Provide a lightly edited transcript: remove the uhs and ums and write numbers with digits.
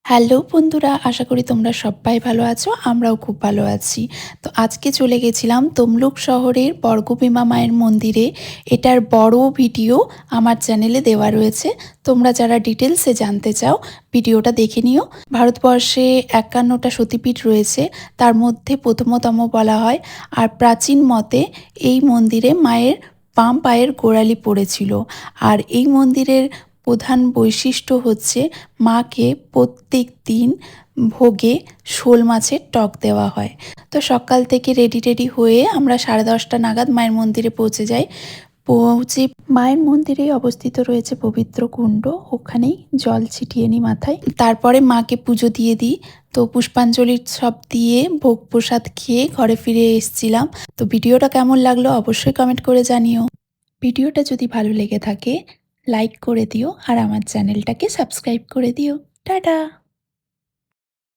Hello বন্ধুরা, আশা করি তোমরা সবাই ভালো আছো। আমরাও খুব ভালো আছি। তো আজকে চলে গেছিলাম তমলুক শহরের বর্গভীমা মায়ের মন্দিরে। এটার বড় ভিডিও আমার চ্যানেলে দেওয়া রয়েছে। তোমরা যারা ডিটেলসে জানতে চাও ভিডিওটা দেখে নিও। ভারতবর্ষে 51টা সতীপীঠ রয়েছে, তার মধ্যে প্রথমতম বলা হয়। আর প্রাচীন মতে এই মন্দিরে মায়ের বাম পায়ের গোড়ালি পড়েছিল। আর এই মন্দিরের প্রধান বৈশিষ্ট্য হচ্ছে মাকে প্রত্যেক দিন ভোগে শোল মাছের টক দেওয়া হয়। তো সকাল থেকে রেডি হয়ে আমরা 10:30 নাগাদ মায়ের মন্দিরে পৌঁছে যাই। পৌঁছে মায়ের মন্দিরেই অবস্থিত রয়েছে পবিত্র কুণ্ড, ওখানেই জল ছিটিয়ে নিই মাথায়। তারপরে মাকে পুজো দিয়ে দিই। তো পুষ্পাঞ্জলি সব দিয়ে ভোগ প্রসাদ খেয়ে ঘরে ফিরে এসেছিলাম। তো ভিডিওটা কেমন লাগলো অবশ্যই কমেন্ট করে জানিও। ভিডিওটা যদি ভালো লেগে থাকে লাইক করে দিও আর আমার চ্যানেলটাকে সাবস্ক্রাইব করে দিও। টাটা।